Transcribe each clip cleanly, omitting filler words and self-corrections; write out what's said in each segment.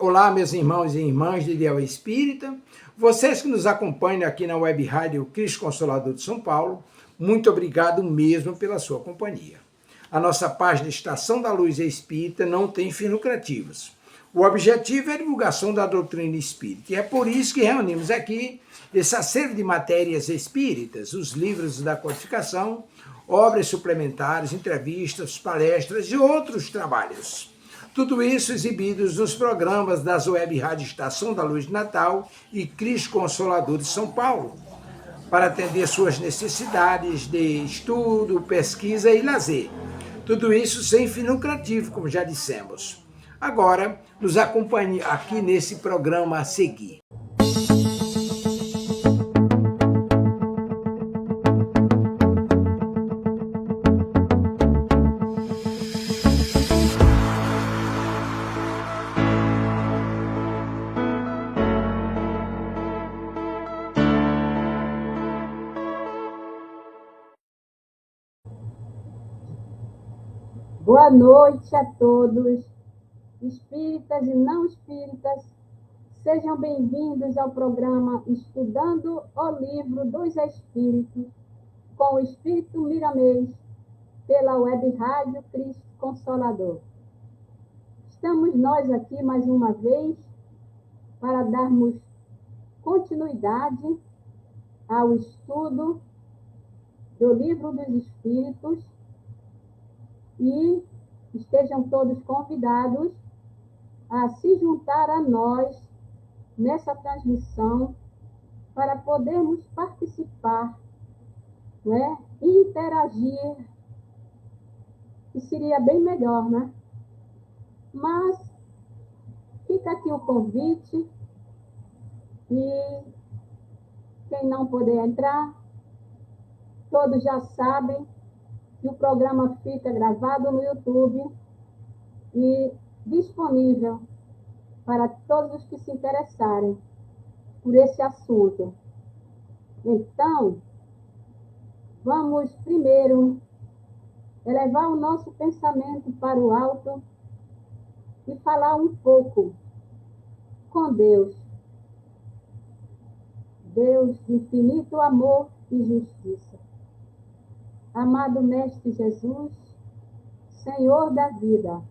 Olá, meus irmãos e irmãs de Ideal Espírita, vocês que nos acompanham aqui na Web Rádio Cristo Consolador de São Paulo, muito obrigado mesmo pela sua companhia. A nossa página Estação da Luz Espírita não tem fins lucrativos. O objetivo é a divulgação da doutrina espírita, e é por isso que reunimos aqui esse acervo de matérias espíritas, os livros da codificação, obras suplementares, entrevistas, palestras e outros trabalhos. Tudo isso exibidos nos programas das Web Rádio Estação da Luz de Natal e Cristo Consolador de São Paulo, para atender suas necessidades de estudo, pesquisa e lazer. Tudo isso sem fim lucrativo, como já dissemos. Agora, nos acompanhe aqui nesse programa a seguir. Boa noite a todos, espíritas e não espíritas. Sejam bem-vindos ao programa Estudando o Livro dos Espíritos, com o Espírito Miramês, pela Web Rádio Cristo Consolador. Estamos nós aqui mais uma vez para darmos continuidade ao estudo do Livro dos Espíritos, e estejam todos convidados a se juntar a nós nessa transmissão para podermos participar, né, e interagir, que seria bem melhor, né? Mas fica aqui o convite, e quem não puder entrar, todos já sabem que o programa fica gravado no YouTube e disponível para todos os que se interessarem por esse assunto. Então, vamos primeiro elevar o nosso pensamento para o alto e falar um pouco com Deus. Deus de infinito amor e justiça. Amado Mestre Jesus, Senhor da vida,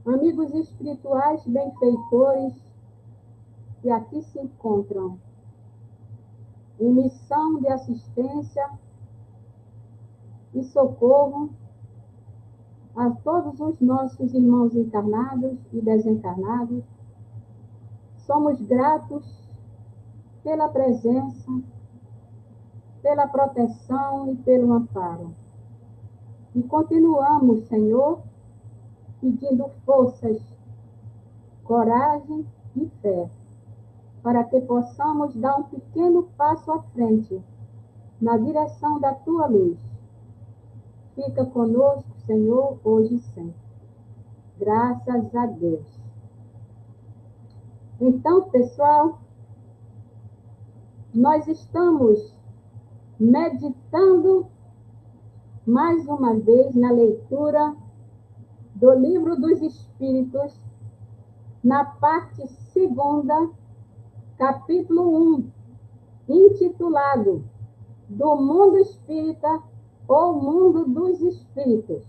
amigos espirituais benfeitores que aqui se encontram, em missão de assistência e socorro a todos os nossos irmãos encarnados e desencarnados, somos gratos pela presença, pela proteção e pelo amparo. E continuamos, Senhor, pedindo forças, coragem e fé, para que possamos dar um pequeno passo à frente, na direção da Tua luz. Fica conosco, Senhor, hoje e sempre. Graças a Deus. Então, pessoal, nós estamos meditando mais uma vez na leitura do Livro dos Espíritos, na parte 2ª, capítulo 1, intitulado Do Mundo Espírita ou Mundo dos Espíritos.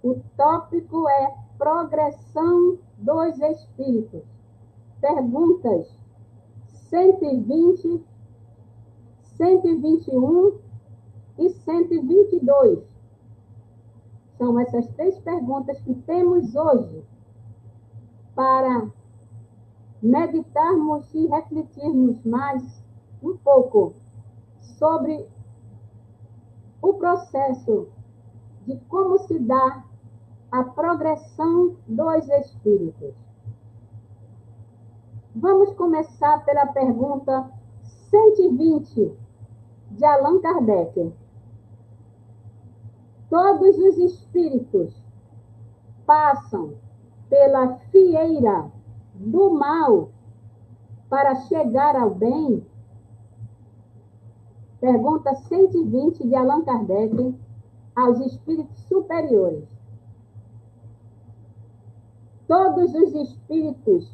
O tópico é Progressão dos Espíritos. Perguntas 120, 121 e 122. São essas 3 perguntas que temos hoje para meditarmos e refletirmos mais um pouco sobre o processo de como se dá a progressão dos espíritos. Vamos começar pela pergunta 120 de Allan Kardec. Todos os espíritos passam pela fieira do mal para chegar ao bem? Pergunta 120 de Allan Kardec aos espíritos superiores. todos os espíritos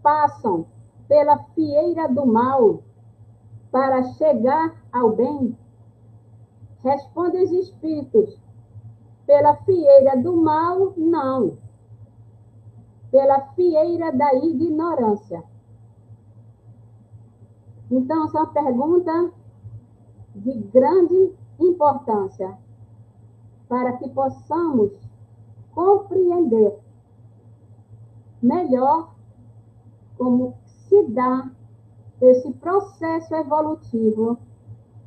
passam pela fieira do mal para chegar ao bem? Responde os espíritos: pela fieira do mal, não. Pela fieira da ignorância. Então, essa é uma pergunta de grande importância para que possamos compreender melhor como se dá esse processo evolutivo,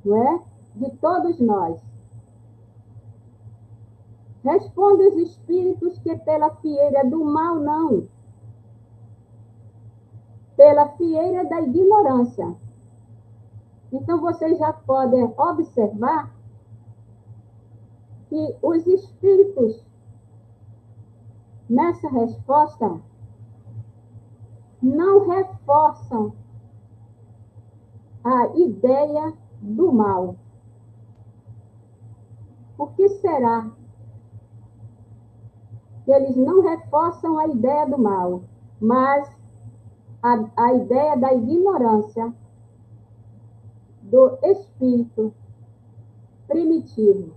não é, de todos nós. Responde os espíritos que pela fieira do mal, não. Pela fieira da ignorância. Então, vocês já podem observar que os espíritos, nessa resposta, não reforçam a ideia do mal. Por que será que eles não reforçam a ideia do mal, mas a ideia da ignorância do espírito primitivo?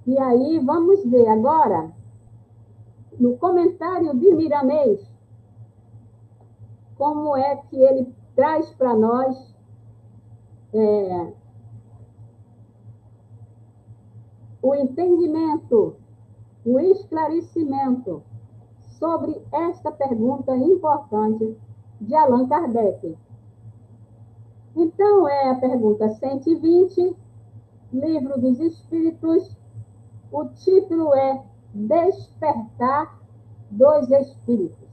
E aí vamos ver agora, no comentário de Miramês, como é que ele traz para nós o entendimento, o esclarecimento sobre esta pergunta importante de Allan Kardec. Então, é a pergunta 120, Livro dos Espíritos. O título é Despertar dos Espíritos.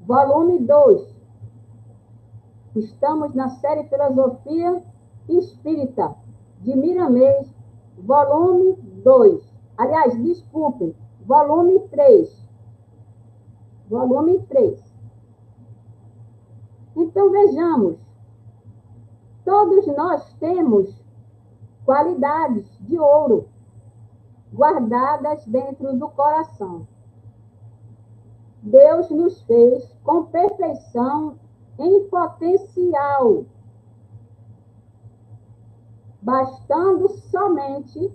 Volume 2. Estamos na série Filosofia Espírita, de Miramês, volume 2. Aliás, desculpe, volume 3. Volume 3. Então, vejamos. Todos nós temos qualidades de ouro guardadas dentro do coração. Deus nos fez com perfeição em potencial, bastando somente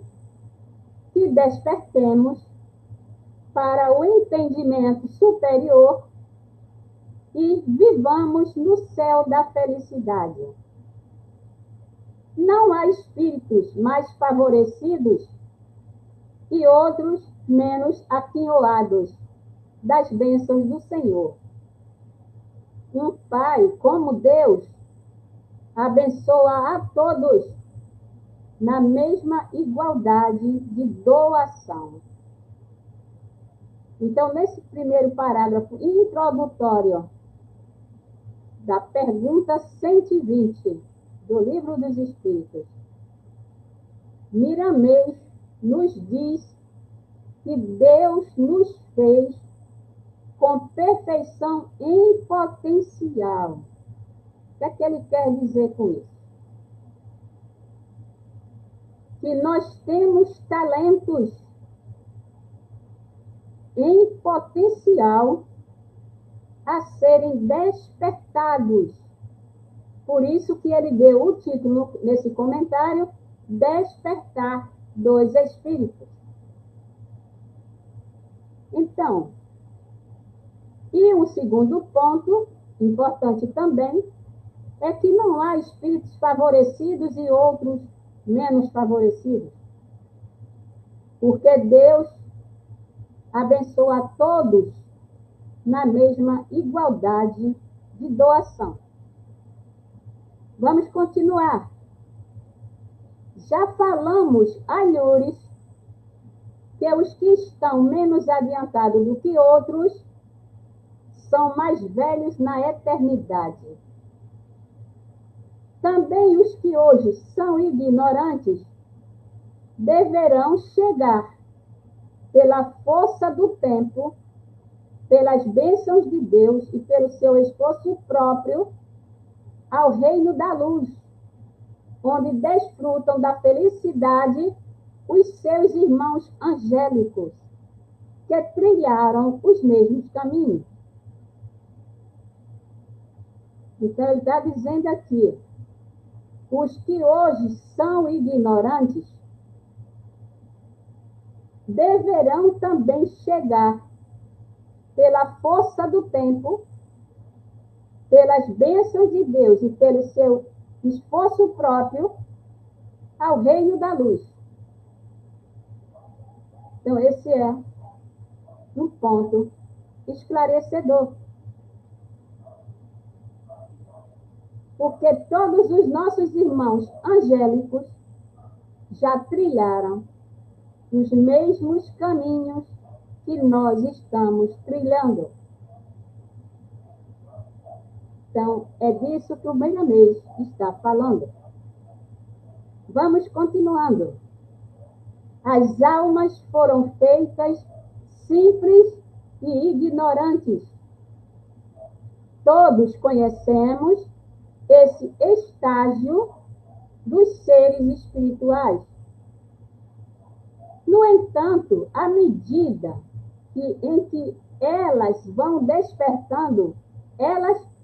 que despertemos para o entendimento superior e vivamos no céu da felicidade. Não há espíritos mais favorecidos e outros menos aquinhoados das bênçãos do Senhor. Um Pai, como Deus, abençoa a todos na mesma igualdade de doação. Então, nesse primeiro parágrafo introdutório da pergunta 120 do Livro dos Espíritos, Miramês nos diz que Deus nos fez com perfeição em potencial. O que é que ele quer dizer com isso? Que nós temos talentos em potencial a serem despertados. Por isso que ele deu o título, nesse comentário, Despertar dos Espíritos. Então, e o segundo ponto, importante também, é que não há espíritos favorecidos e outros menos favorecidos. Porque Deus abençoa a todos na mesma igualdade de doação. Vamos continuar. Já falamos, alhures, que os que estão menos adiantados do que outros são mais velhos na eternidade. Também os que hoje são ignorantes deverão chegar, pela força do tempo, pelas bênçãos de Deus e pelo seu esforço próprio, ao reino da luz, onde desfrutam da felicidade os seus irmãos angélicos, que trilharam os mesmos caminhos. Então, ele está dizendo aqui, os que hoje são ignorantes deverão também chegar, pela força do tempo, pelas bênçãos de Deus e pelo seu esforço próprio, ao reino da luz. Então, esse é um ponto esclarecedor. Porque todos os nossos irmãos angélicos já trilharam os mesmos caminhos que nós estamos trilhando. Então, é disso que o Meirelles está falando. Vamos continuando. As almas foram feitas simples e ignorantes. Todos conhecemos esse estágio dos seres espirituais. No entanto, à medida em que elas vão despertando,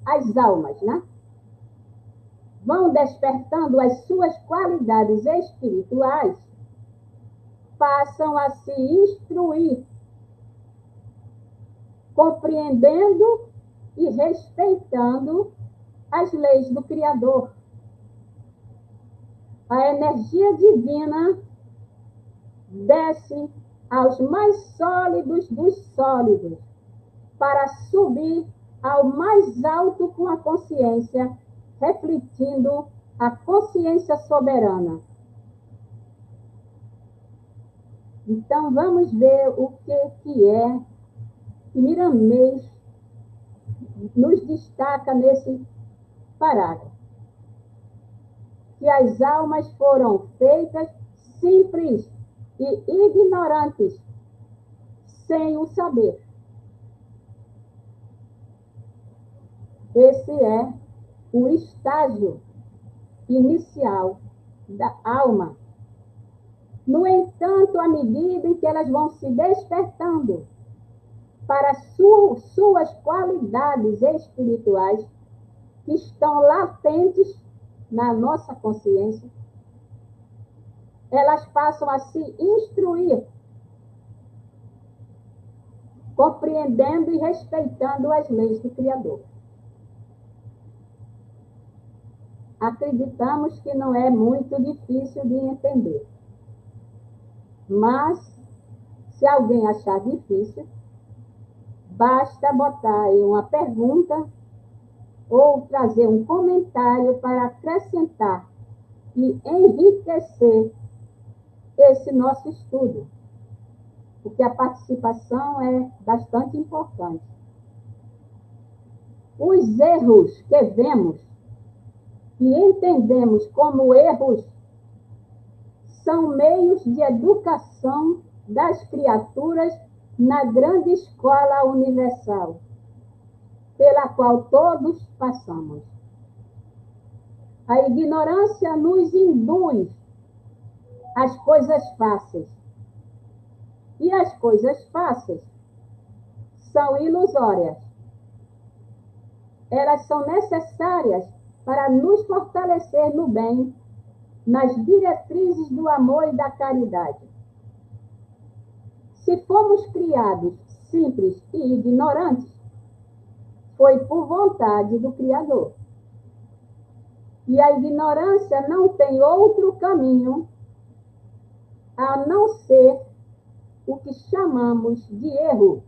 as almas, né? Vão despertando as suas qualidades espirituais, passam a se instruir, compreendendo e respeitando as leis do Criador. A energia divina desce aos mais sólidos dos sólidos, para subir ao mais alto com a consciência, refletindo a consciência soberana. Então, vamos ver o que é que Meirelles nos destaca nesse parágrafo. Que as almas foram feitas simples e ignorantes, sem o saber. Esse é o estágio inicial da alma. No entanto, à medida em que elas vão se despertando para suas qualidades espirituais, que estão latentes na nossa consciência, elas passam a se instruir, compreendendo e respeitando as leis do Criador. Acreditamos que não é muito difícil de entender. Mas, se alguém achar difícil, basta botar aí uma pergunta ou trazer um comentário para acrescentar e enriquecer esse nosso estudo, porque a participação é bastante importante. Os erros que vemos e entendemos como erros são meios de educação das criaturas na grande escola universal, pela qual todos passamos. A ignorância nos induz às coisas fáceis. E as coisas fáceis são ilusórias. Elas são necessárias para nos fortalecer no bem, nas diretrizes do amor e da caridade. Se fomos criados simples e ignorantes, foi por vontade do Criador. E a ignorância não tem outro caminho a não ser o que chamamos de erro,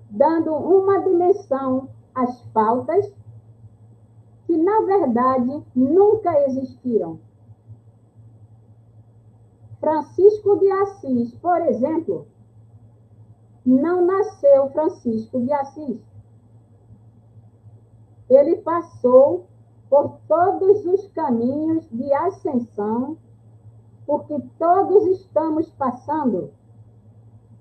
dando uma dimensão às faltas que, na verdade, nunca existiram. Francisco de Assis, por exemplo, não nasceu Francisco de Assis. Ele passou por todos os caminhos de ascensão, porque todos estamos passando,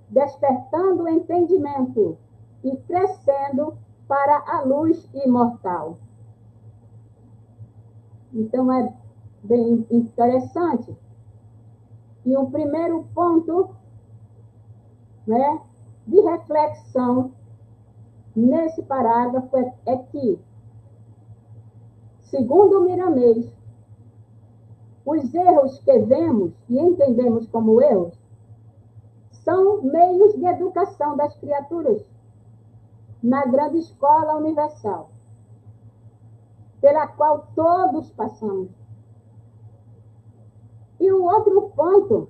despertando o entendimento e crescendo para a luz imortal. Então, é bem interessante. E o primeiro ponto né, de reflexão nesse parágrafo é que, segundo Miramês, os erros que vemos e entendemos como erros são meios de educação das criaturas na grande escola universal, pela qual todos passamos. E o outro ponto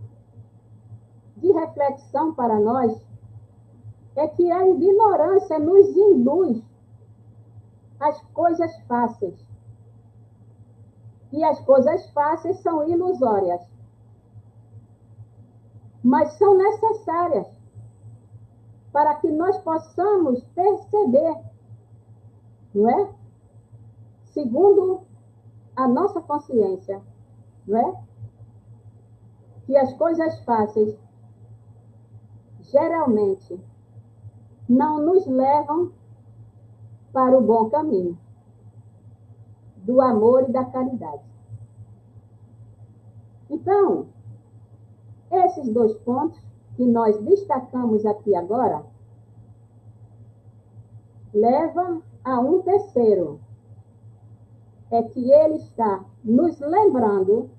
de reflexão para nós é que a ignorância nos induz às coisas fáceis. E as coisas fáceis são ilusórias, mas são necessárias para que nós possamos perceber, não é? Segundo a nossa consciência, não é? Que as coisas fáceis geralmente não nos levam para o bom caminho do amor e da caridade. Então, esses dois pontos que nós destacamos aqui agora levam a um terceiro. É que ele está nos lembrando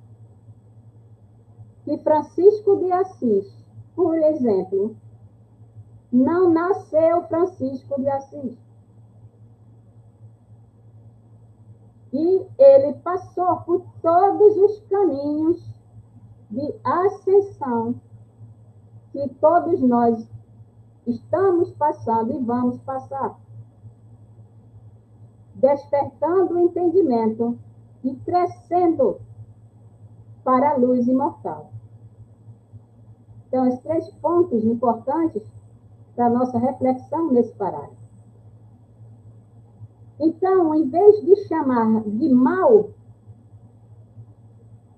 que Francisco de Assis, por exemplo, não nasceu Francisco de Assis. E ele passou por todos os caminhos de ascensão que todos nós estamos passando e vamos passar, despertando o entendimento e crescendo para a luz imortal. Então, os 3 pontos importantes para a nossa reflexão nesse parágrafo. Então, em vez de chamar de mal,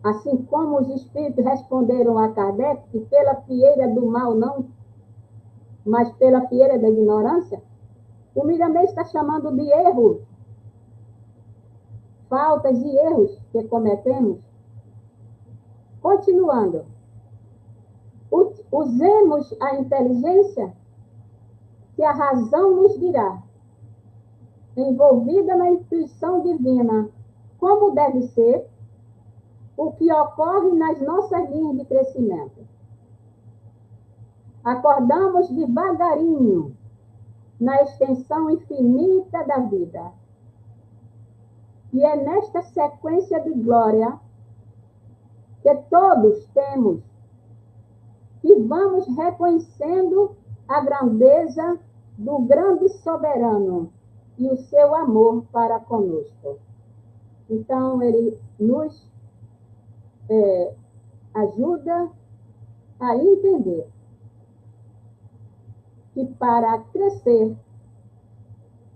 assim como os espíritos responderam a Kardec, que pela fieira do mal não, mas pela fieira da ignorância, o Miramês está chamando de erro, faltas e erros que cometemos. Continuando, usemos a inteligência que a razão nos dirá, envolvida na intuição divina, como deve ser o que ocorre nas nossas linhas de crescimento. Acordamos devagarinho na extensão infinita da vida. E é nesta sequência de glória que todos temos e vamos reconhecendo a grandeza do grande soberano e o seu amor para conosco. Então, ele nos ajuda a entender que para crescer,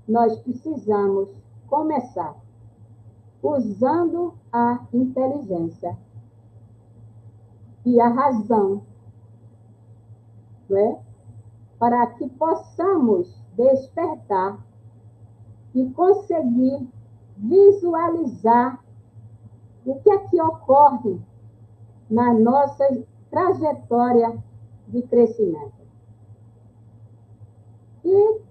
nós precisamos começar usando a inteligência e a razão, não é? Para que possamos despertar e conseguir visualizar o que é que ocorre na nossa trajetória de crescimento. E,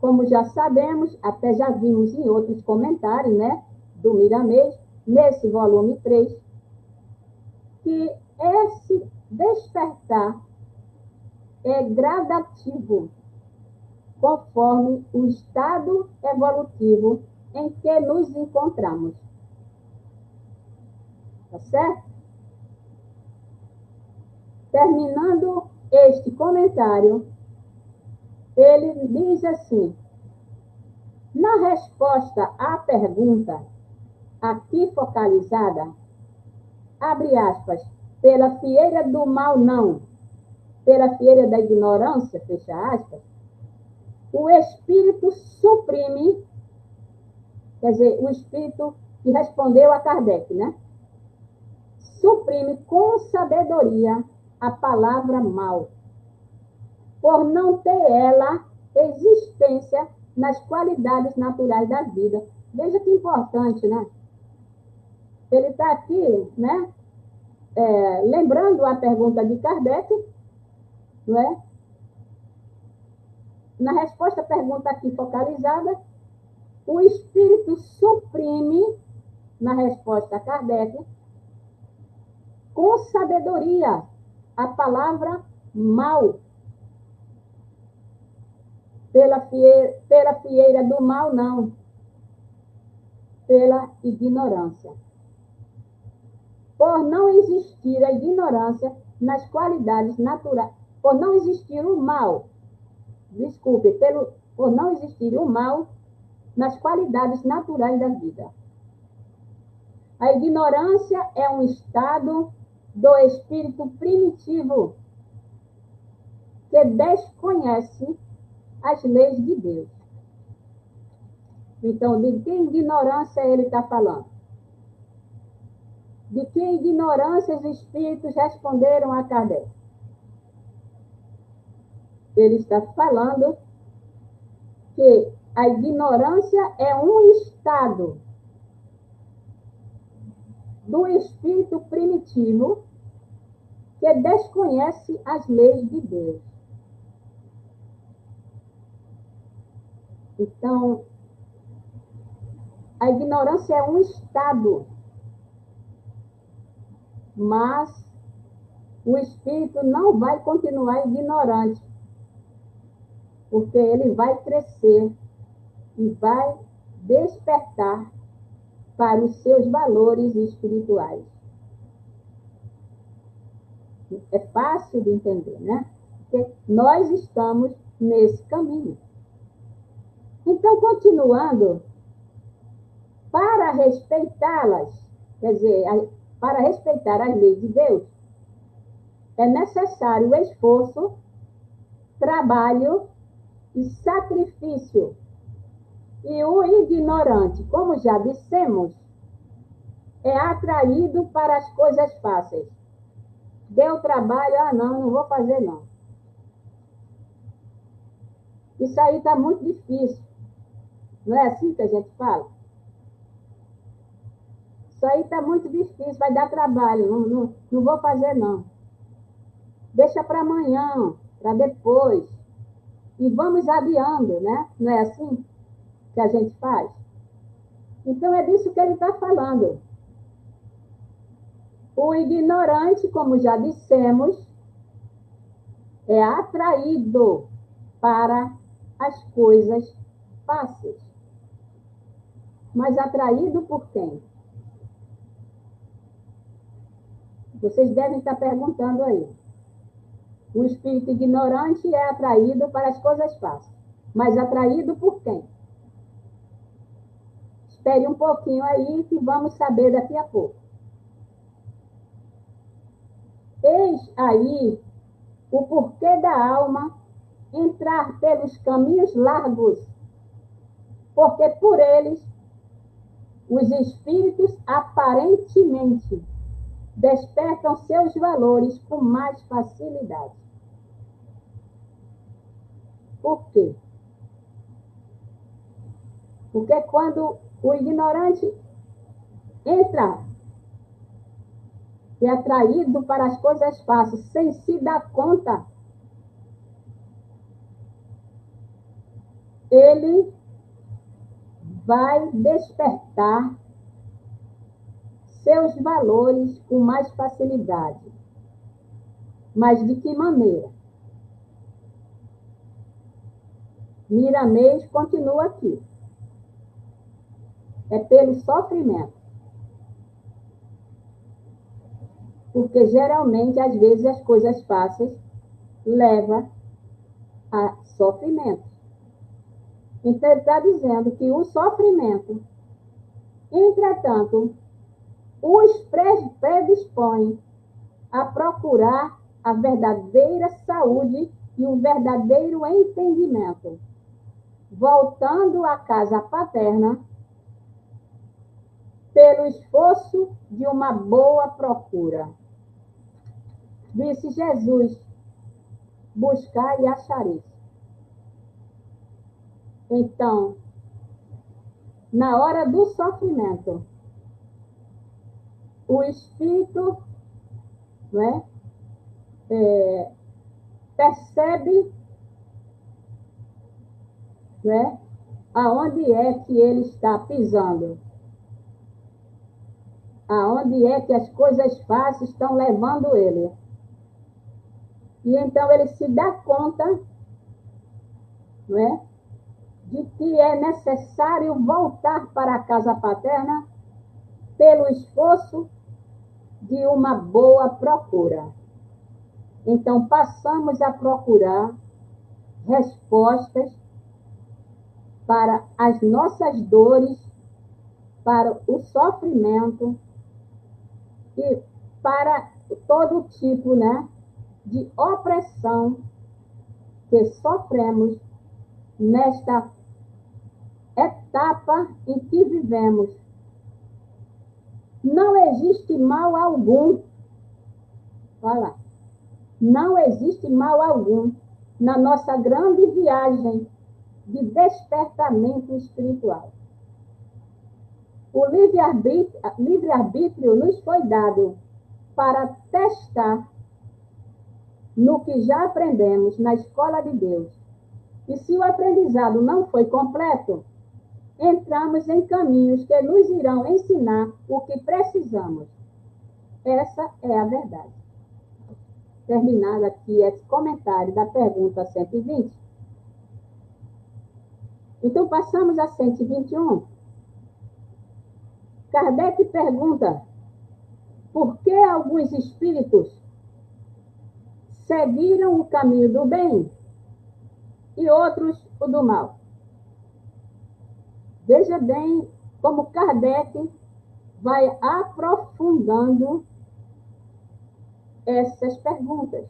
como já sabemos, até já vimos em outros comentários, né, do Miramês, nesse volume 3, que esse despertar é gradativo, conforme o estado evolutivo em que nos encontramos. Tá certo? Terminando este comentário, ele diz assim: na resposta à pergunta aqui focalizada, abre aspas, pela fieira do mal não, pela fieira da ignorância, fecha aspas, o espírito suprime, quer dizer, o espírito que respondeu a Kardec, né? Suprime com sabedoria a palavra mal, por não ter ela existência nas qualidades naturais da vida. Veja que importante, né? Ele está aqui, né? Lembrando a pergunta de Kardec, não é? na resposta à pergunta aqui focalizada, o espírito suprime, na resposta a Kardec, com sabedoria, a palavra mal. Pela fieira do mal, não. Pela ignorância. Por não existir a ignorância nas qualidades naturais, por não existir o mal, desculpe, por não existir o mal nas qualidades naturais da vida. A ignorância é um estado do espírito primitivo que desconhece as leis de Deus. Então, de que ignorância ele está falando? De que ignorância os espíritos responderam a Kardec? Ele está falando que a ignorância é um estado do espírito primitivo que desconhece as leis de Deus. Então, a ignorância é um estado, mas o espírito não vai continuar ignorante, porque ele vai crescer e vai despertar para os seus valores espirituais. É fácil de entender, né? Porque nós estamos nesse caminho. Então, continuando, para respeitá-las, quer dizer, para respeitar as leis de Deus, é necessário esforço, trabalho e sacrifício. E o ignorante, como já dissemos, é atraído para as coisas fáceis. Deu trabalho, não vou fazer não. Isso aí está muito difícil. Não é assim que a gente fala? Isso aí está muito difícil, vai dar trabalho, não vou fazer não. Deixa para amanhã, para depois. E vamos adiando, né? Não é assim que a gente faz? Então é disso que ele está falando. O ignorante, como já dissemos, é atraído para as coisas fáceis. Mas atraído por quem? Vocês devem estar perguntando aí. O espírito ignorante é atraído para as coisas fáceis. Mas atraído por quem? Espere um pouquinho aí que vamos saber daqui a pouco. Eis aí o porquê da alma entrar pelos caminhos largos, porque por eles os espíritos aparentemente despertam seus valores com mais facilidade. Por quê? Porque quando o ignorante entra e é atraído para as coisas fáceis, sem se dar conta, ele vai despertar seus valores com mais facilidade. Mas de que maneira? Miramês continua aqui. É pelo sofrimento. Porque geralmente, às vezes, as coisas fáceis levam a sofrimento. Então, ele está dizendo que o sofrimento, entretanto, os predispõe a procurar a verdadeira saúde e o verdadeiro entendimento, voltando à casa paterna pelo esforço de uma boa procura. Disse Jesus: buscar e achareis. Então, na hora do sofrimento, o espírito, né, percebe né? Aonde é que ele está pisando? Aonde é que as coisas fáceis estão levando ele? E então ele se dá conta, né, de que é necessário voltar para a casa paterna pelo esforço de uma boa procura. Então passamos a procurar respostas para as nossas dores, para o sofrimento e para todo tipo, né, de opressão que sofremos nesta etapa em que vivemos. Não existe mal algum, olha lá, não existe mal algum na nossa grande viagem de despertamento espiritual. O livre-arbítrio nos foi dado para testar no que já aprendemos na escola de Deus. E se o aprendizado não foi completo, entramos em caminhos que nos irão ensinar o que precisamos. Essa é a verdade. Terminado aqui esse comentário da pergunta 120. Então, passamos a 121. Kardec pergunta: por que alguns espíritos seguiram o caminho do bem e outros o do mal? Veja bem como Kardec vai aprofundando essas perguntas.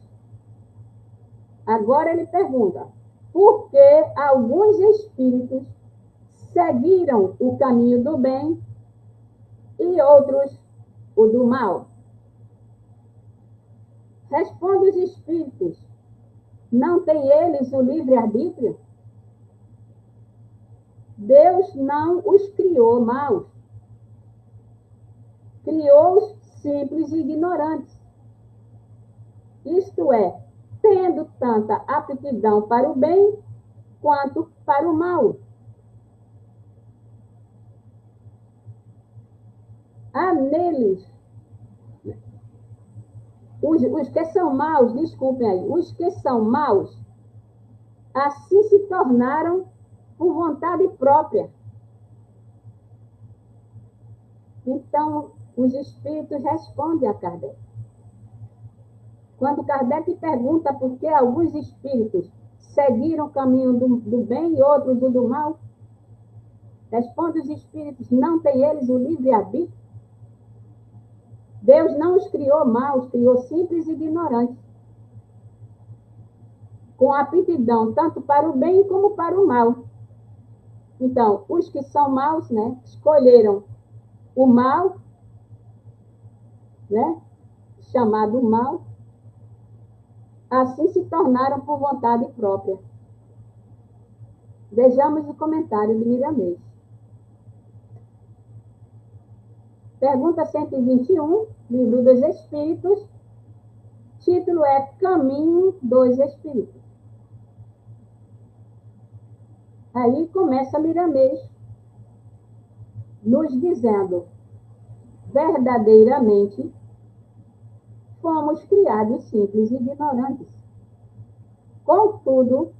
Agora ele pergunta: por que alguns espíritos seguiram o caminho do bem e outros o do mal? Responde os espíritos: não têm eles o livre-arbítrio? Deus não os criou maus. Criou-os simples e ignorantes. Isto é, tendo tanta aptidão para o bem quanto para o mal. Há neles, os que são maus, desculpem aí, os que são maus, assim se tornaram por vontade própria. Então, os espíritos respondem a Kardec. Quando Kardec pergunta por que alguns espíritos seguiram o caminho do bem e outros o do mal, responde os espíritos: não têm eles o livre-arbítrio? Deus não os criou maus, criou simples e ignorantes, com aptidão tanto para o bem como para o mal. Então, os que são maus, né, escolheram o mal, né, chamado mal, assim se tornaram por vontade própria. Vejamos o comentário de Miramês. Pergunta 121, Livro dos Espíritos. Título é Caminho dos Espíritos. Aí começa Miramês nos dizendo: verdadeiramente fomos criados simples e ignorantes. Contudo,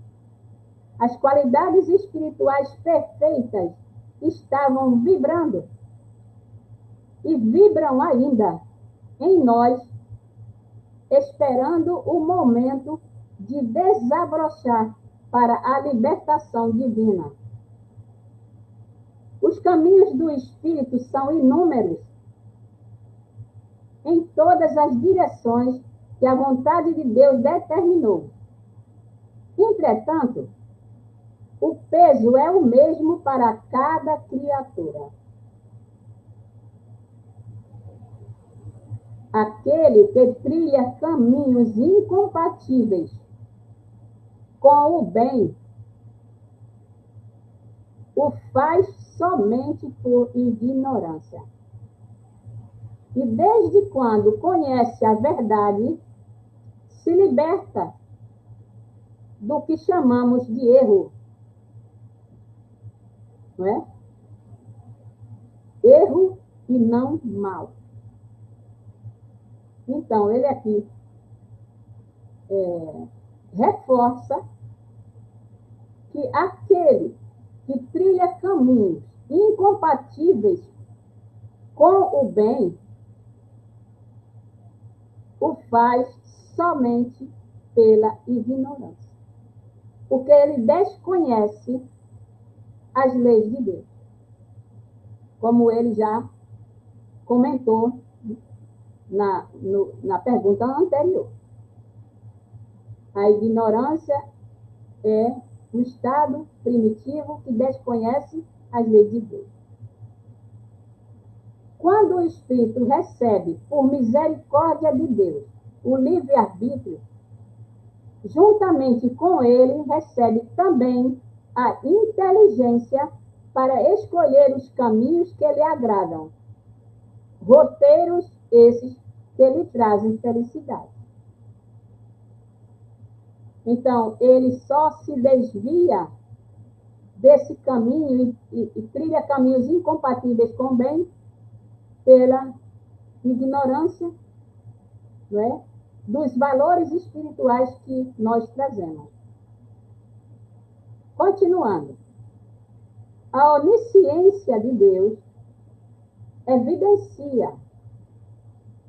as qualidades espirituais perfeitas estavam vibrando e vibram ainda em nós, esperando o momento de desabrochar para a libertação divina. Os caminhos do Espírito são inúmeros, em todas as direções que a vontade de Deus determinou. Entretanto, o peso é o mesmo para cada criatura. Aquele que trilha caminhos incompatíveis com o bem o faz somente por ignorância. E desde quando conhece a verdade, se liberta do que chamamos de erro não é? Erro e não mal. Então, ele aqui reforça que aquele que trilha caminhos incompatíveis com o bem o faz somente pela ignorância. Porque ele desconhece as leis de Deus. Como ele já comentou na pergunta anterior. A ignorância é o estado primitivo que desconhece as leis de Deus. Quando o espírito recebe, por misericórdia de Deus, o livre-arbítrio, juntamente com ele recebe também a inteligência para escolher os caminhos que lhe agradam. Roteiros esses que lhe trazem felicidade. Então, ele só se desvia desse caminho e trilha caminhos incompatíveis com o bem pela ignorância, não é? Dos valores espirituais que nós trazemos. Continuando. A onisciência de Deus evidencia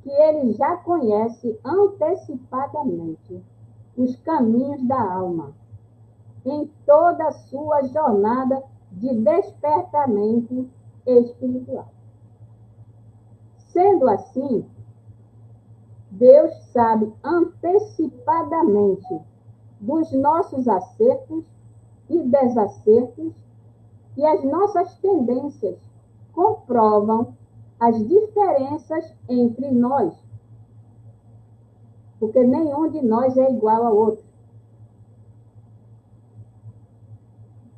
que ele já conhece antecipadamente os caminhos da alma em toda a sua jornada de despertamento espiritual. Sendo assim, Deus sabe antecipadamente dos nossos acertos e desacertos, e as nossas tendências comprovam as diferenças entre nós, porque nenhum de nós é igual ao outro.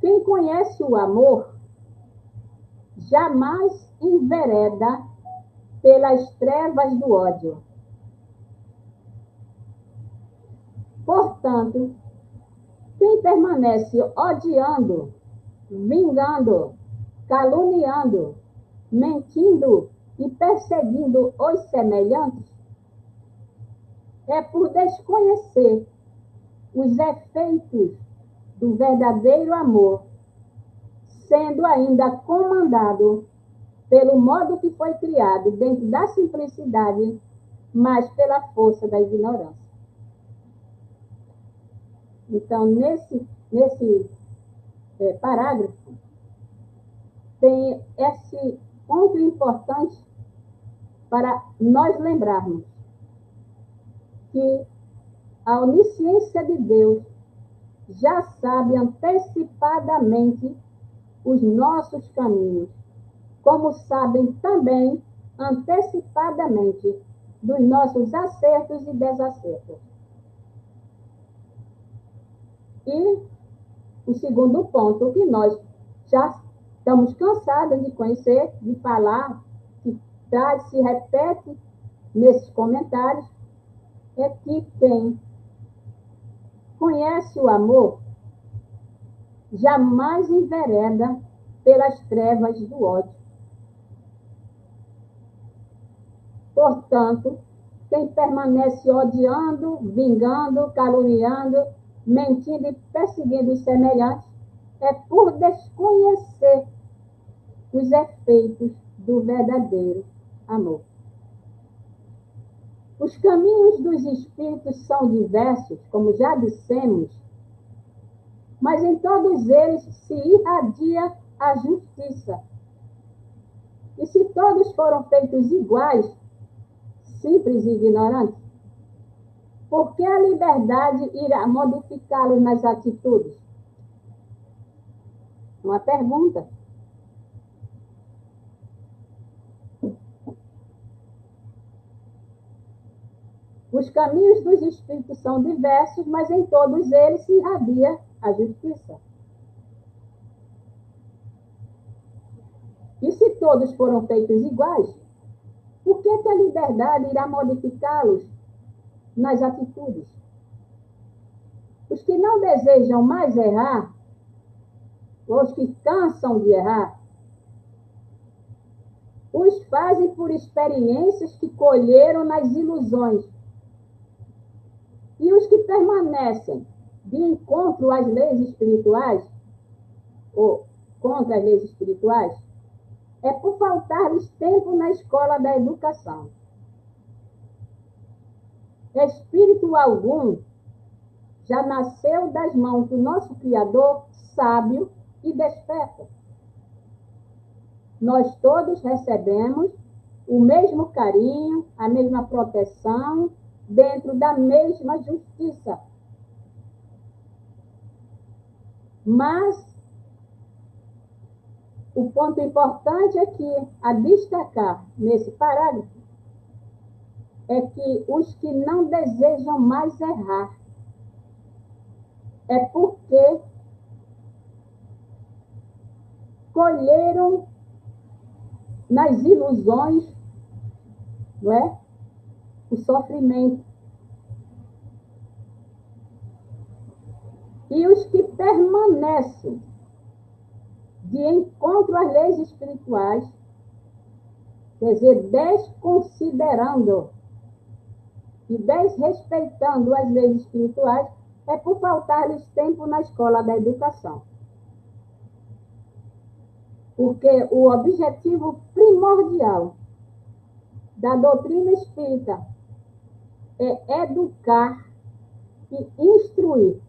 Quem conhece o amor jamais envereda pelas trevas do ódio. Portanto, quem permanece odiando, vingando, caluniando, mentindo e perseguindo os semelhantes, é por desconhecer os efeitos do verdadeiro amor, sendo ainda comandado pelo modo que foi criado dentro da simplicidade, mas pela força da ignorância. Então, nesse parágrafo, tem esse ponto importante para nós lembrarmos que a onisciência de Deus já sabe antecipadamente os nossos caminhos, como sabem também antecipadamente dos nossos acertos e desacertos. E o segundo ponto que nós já estamos cansados de conhecer, de falar, que se repete nesses comentários, é que quem conhece o amor jamais envereda pelas trevas do ódio. Portanto, quem permanece odiando, vingando, caluniando, mentindo e perseguindo os semelhantes, é por desconhecer os efeitos do verdadeiro amor. Os caminhos dos espíritos são diversos, como já dissemos, mas em todos eles se irradia a justiça. E se todos foram feitos iguais, simples e ignorantes, por que a liberdade irá modificá-los nas atitudes? Uma pergunta. Os caminhos dos espíritos são diversos, mas em todos eles se irradia a justiça. E se todos foram feitos iguais, por que a liberdade irá modificá-los nas atitudes? Os que não desejam mais errar os que cansam de errar, os fazem por experiências que colheram nas ilusões. E os que permanecem de encontro às leis espirituais, ou contra as leis espirituais, é por faltar-lhes tempo na escola da educação. Espírito algum já nasceu das mãos do nosso Criador, sábio e desperto. Nós todos recebemos o mesmo carinho, a mesma proteção, dentro da mesma justiça. Mas o ponto importante aqui a destacar nesse parágrafo é que os que não desejam mais errar é porque colheram nas ilusões, não é? O sofrimento. E os que permanecem de encontro às leis espirituais, quer dizer, desconsiderando e desrespeitando as leis espirituais, é por faltar-lhes tempo na escola da educação. Porque o objetivo primordial da doutrina espírita é educar e instruir.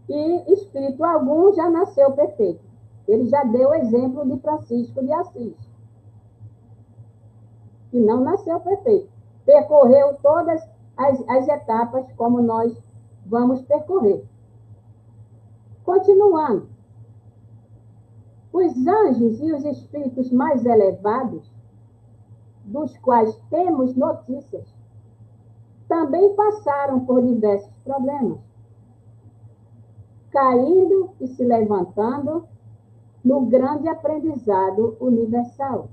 E espírito algum já nasceu perfeito. Ele já deu o exemplo de Francisco de Assis, que não nasceu perfeito. Percorreu todas as etapas como nós vamos percorrer. Continuando. Os anjos e os espíritos mais elevados, dos quais temos notícias, também passaram por diversos problemas, caindo e se levantando no grande aprendizado universal.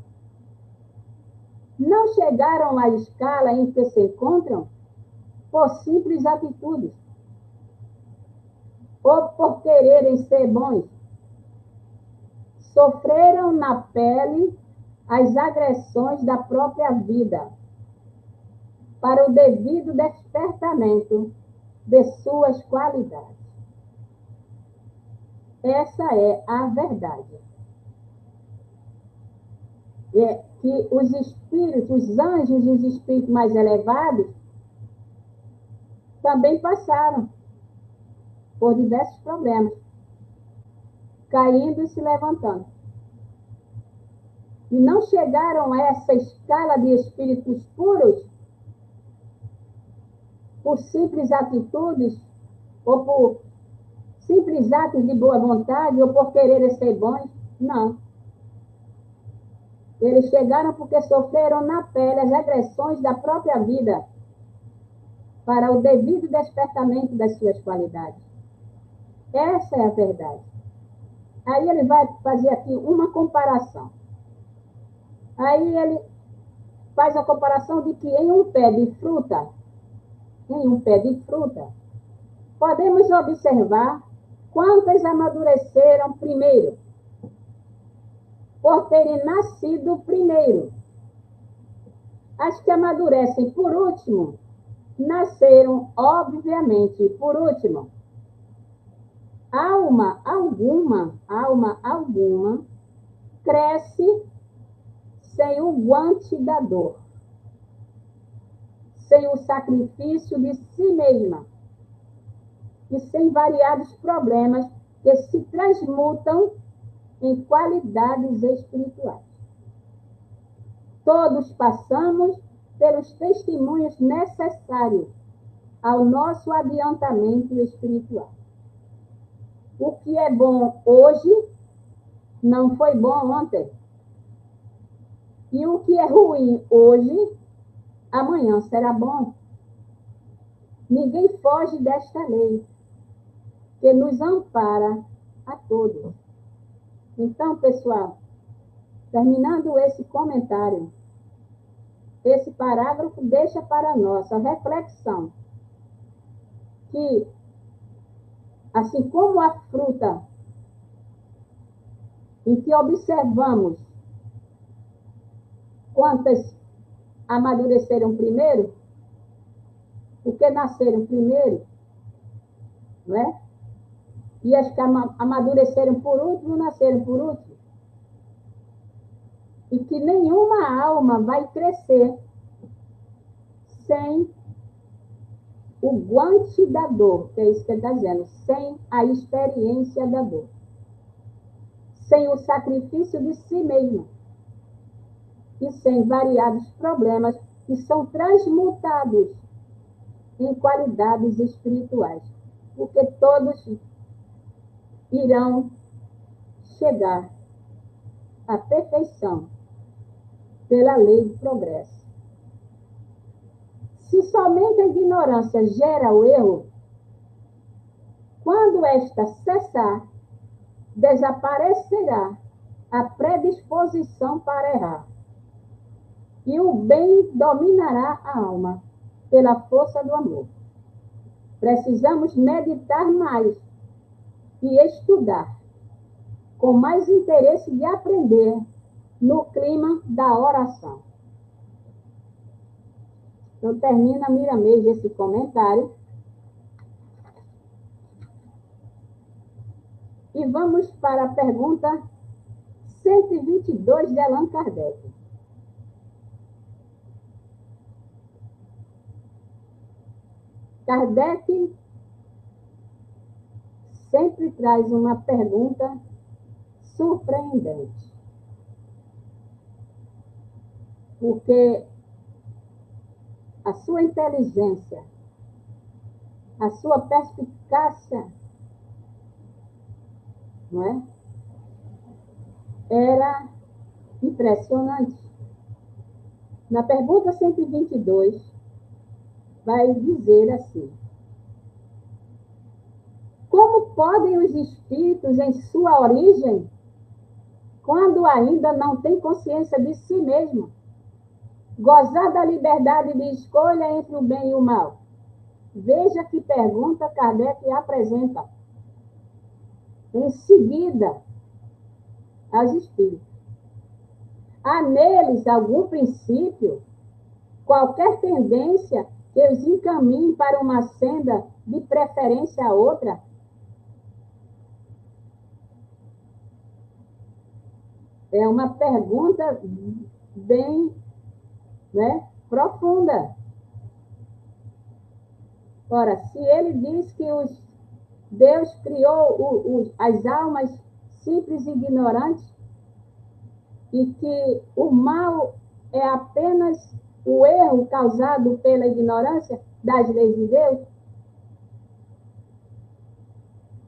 Não chegaram à escala em que se encontram por simples atitudes, ou por quererem ser bons. Sofreram na pele as agressões da própria vida, para o devido despertamento de suas qualidades. Essa é a verdade. É que os espíritos, os anjos e os espíritos mais elevados também passaram por diversos problemas, caindo e se levantando. E não chegaram a essa escala de espíritos puros por simples atitudes, ou por simples atos de boa vontade, ou por querer ser bons. Não. Eles chegaram porque sofreram na pele as agressões da própria vida, para o devido despertamento das suas qualidades. Essa é a verdade. Aí ele vai fazer aqui uma comparação. Aí ele faz a comparação de que em um pé de fruta, podemos observar quantas amadureceram primeiro, por terem nascido primeiro. As que amadurecem por último, nasceram, obviamente, por último. Alma alguma cresce sem o guante da dor, sem o sacrifício de si mesma e sem variados problemas que se transmutam em qualidades espirituais. Todos passamos pelos testemunhos necessários ao nosso adiantamento espiritual. O que é bom hoje não foi bom ontem. E o que é ruim hoje, amanhã será bom. Ninguém foge desta lei, que nos ampara a todos. Então, pessoal, terminando esse comentário, esse parágrafo deixa para nós a reflexão que assim como a fruta, em que observamos quantas amadureceram primeiro, porque nasceram primeiro, não é? E as que amadureceram por último, nasceram por último. E que nenhuma alma vai crescer sem o guante da dor, que é isso que ele está dizendo, sem a experiência da dor, sem o sacrifício de si mesmo, e sem variados problemas que são transmutados em qualidades espirituais, porque todos irão chegar à perfeição pela lei do progresso. Se somente a ignorância gera o erro, quando esta cessar, desaparecerá a predisposição para errar, e o bem dominará a alma pela força do amor. Precisamos meditar mais e estudar, com mais interesse de aprender no clima da oração. Então, termina Miramês esse comentário. E vamos para a pergunta 122 de Allan Kardec. Kardec sempre traz uma pergunta surpreendente. Porque a sua inteligência, a sua perspicácia, não é? Era impressionante. Na pergunta 122, vai dizer assim: como podem os espíritos em sua origem, quando ainda não têm consciência de si mesmo, gozar da liberdade de escolha entre o bem e o mal? Veja que pergunta Kardec apresenta em seguida aos espíritos. Há neles algum princípio, qualquer tendência que os encaminhe para uma senda de preferência a outra? É uma pergunta bem, né, profunda. Ora, se ele diz que Deus criou as almas simples e ignorantes e que o mal é apenas o erro causado pela ignorância das leis de Deus,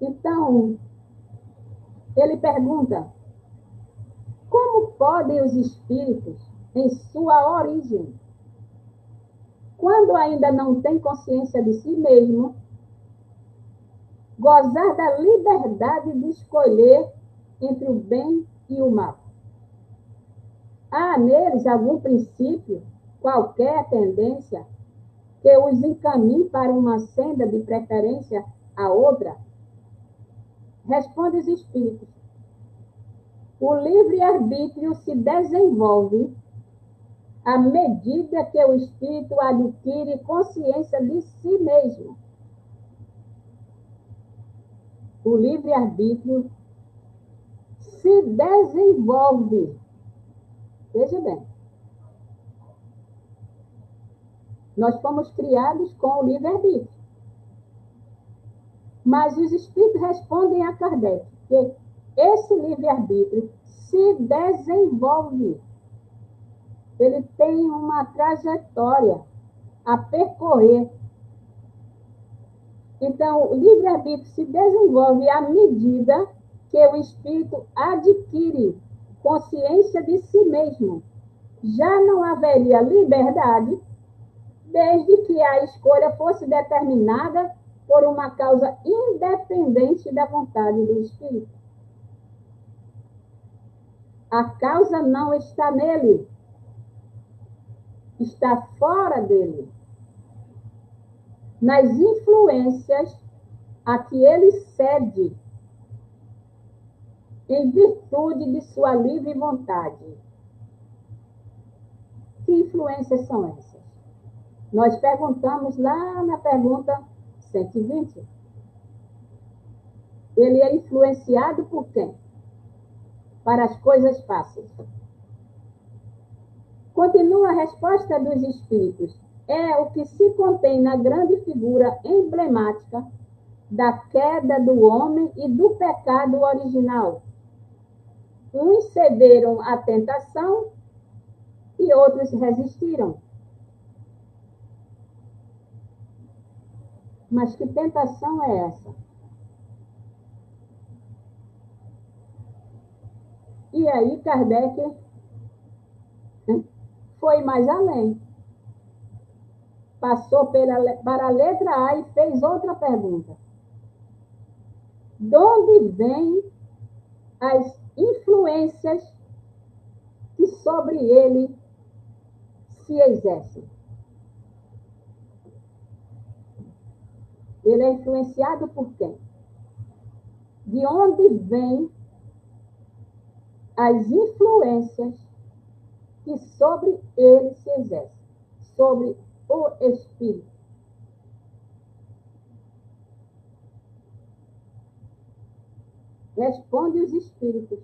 então, ele pergunta: como podem os espíritos, em sua origem, quando ainda não têm consciência de si mesmo, gozar da liberdade de escolher entre o bem e o mal? Há neles algum princípio, qualquer tendência, que os encaminhe para uma senda de preferência a outra? Responde os espíritos: o livre-arbítrio se desenvolve à medida que o espírito adquire consciência de si mesmo. O livre-arbítrio se desenvolve. Veja bem. Nós fomos criados com o livre-arbítrio. Mas os espíritos respondem a Kardec que esse livre-arbítrio se desenvolve. Ele tem uma trajetória a percorrer. Então, o livre-arbítrio se desenvolve à medida que o espírito adquire consciência de si mesmo. Já não haveria liberdade desde que a escolha fosse determinada por uma causa independente da vontade do espírito. A causa não está nele, está fora dele, nas influências a que ele cede em virtude de sua livre vontade. Que influências são essas? Nós perguntamos lá na pergunta 120. Ele é influenciado por quem? Para as coisas fáceis. Continua a resposta dos espíritos. É o que se contém na grande figura emblemática da queda do homem e do pecado original. Uns cederam à tentação e outros resistiram. Mas que tentação é essa? E aí Kardec foi mais além. Passou para a letra A e fez outra pergunta. De onde vêm as influências que sobre ele se exercem? Ele é influenciado por quem? De onde vêm as influências que sobre ele se exercem? Sobre o espírito. Responde os espíritos.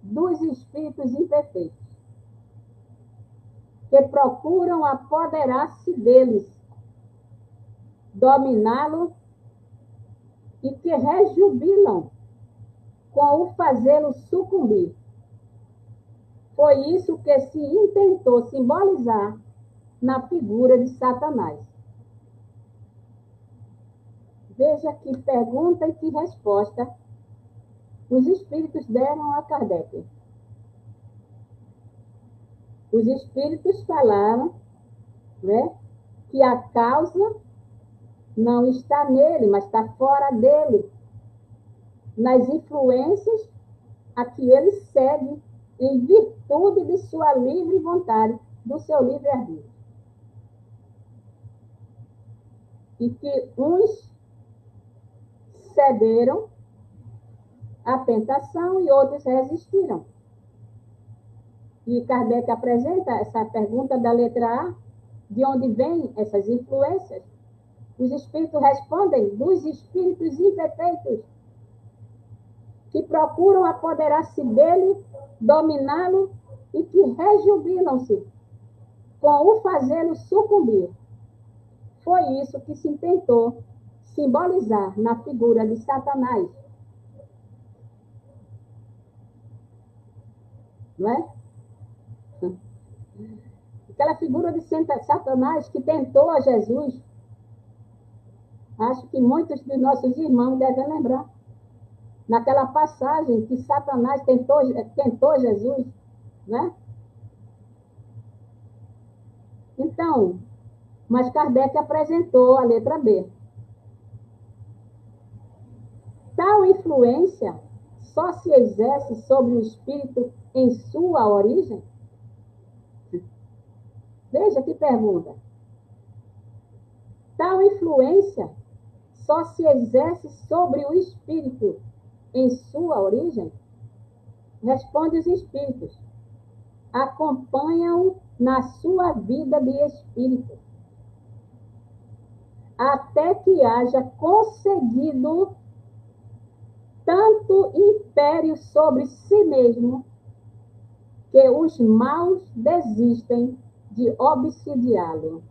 Dos espíritos imperfeitos, que procuram apoderar-se deles, dominá-lo e que rejubilam com o fazê-lo sucumbir. Foi isso que se intentou simbolizar na figura de Satanás. Veja que pergunta e que resposta os espíritos deram a Kardec. Os espíritos falaram, né, que a causa não está nele, mas está fora dele, nas influências a que ele cede em virtude de sua livre vontade, do seu livre-arbítrio. E que uns cederam à tentação e outros resistiram. E Kardec apresenta essa pergunta da letra A, de onde vêm essas influências? Os espíritos respondem, dos espíritos imperfeitos, que procuram apoderar-se dele, dominá-lo e que rejubilam-se com o fazê-lo sucumbir. Foi isso que se tentou simbolizar na figura de Satanás. Não é? Aquela figura de Satanás que tentou a Jesus. Acho que muitos dos nossos irmãos devem lembrar. Naquela passagem que Satanás tentou Jesus, né? Então, mas Kardec apresentou a letra B. Tal influência só se exerce sobre o espírito em sua origem? Veja que pergunta. Tal influência só se exerce sobre o espírito em sua origem? Responde os espíritos. Acompanham na sua vida de espírito, até que haja conseguido tanto império sobre si mesmo, que os maus desistem de obsidiá-lo.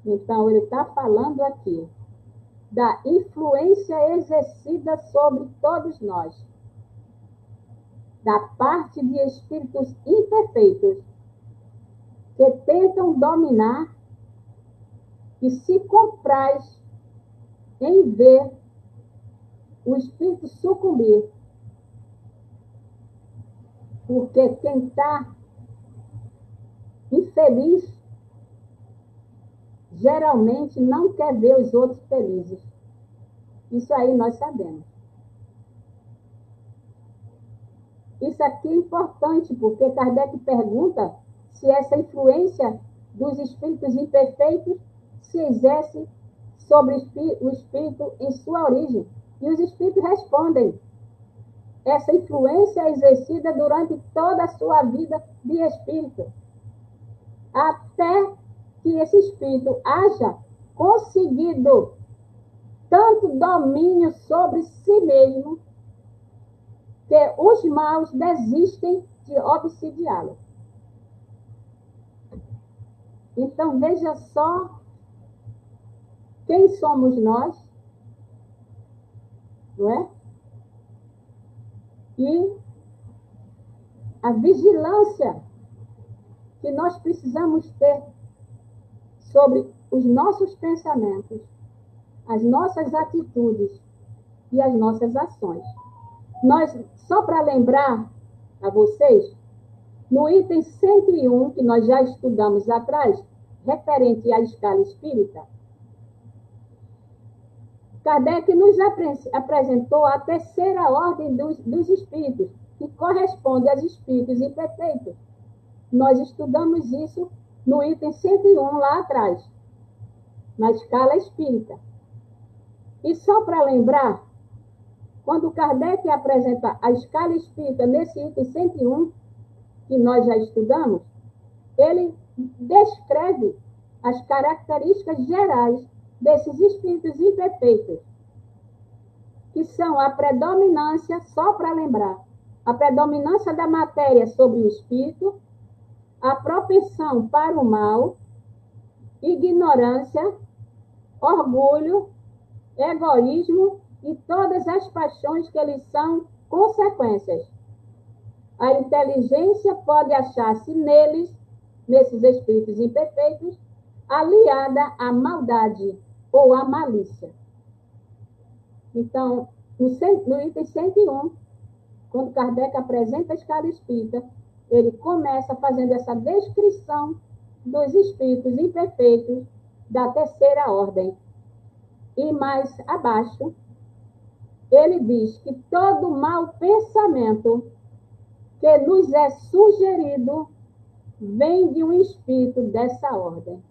Então, ele está falando aqui da influência exercida sobre todos nós, da parte de espíritos imperfeitos que tentam dominar e se compraz em ver o espírito sucumbir. Porque quem está infeliz geralmente não quer ver os outros felizes. Isso aí nós sabemos. Isso aqui é importante, porque Kardec pergunta se essa influência dos espíritos imperfeitos se exerce sobre o espírito em sua origem. E os espíritos respondem. Essa influência é exercida durante toda a sua vida de espírito, até que esse espírito haja conseguido tanto domínio sobre si mesmo que os maus desistem de obsidiá-lo. Então, veja só quem somos nós, não é? E a vigilância que nós precisamos ter sobre os nossos pensamentos, as nossas atitudes e as nossas ações. Só para lembrar a vocês, no item 101, que nós já estudamos atrás, referente à escala espírita, Kardec nos apresentou a terceira ordem dos espíritos, que corresponde aos espíritos imperfeitos. Nós estudamos isso no item 101 lá atrás, na escala espírita. E só para lembrar, quando Kardec apresenta a escala espírita nesse item 101, que nós já estudamos, ele descreve as características gerais desses espíritos imperfeitos, que são a predominância, só para lembrar, a predominância da matéria sobre o espírito, a propensão para o mal, ignorância, orgulho, egoísmo e todas as paixões que lhes são consequências. A inteligência pode achar-se nesses espíritos imperfeitos, aliada à maldade ou à malícia. Então, no item 101, quando Kardec apresenta a escala espírita, ele começa fazendo essa descrição dos espíritos imperfeitos da terceira ordem. E mais abaixo, ele diz que todo mau pensamento que nos é sugerido vem de um espírito dessa ordem.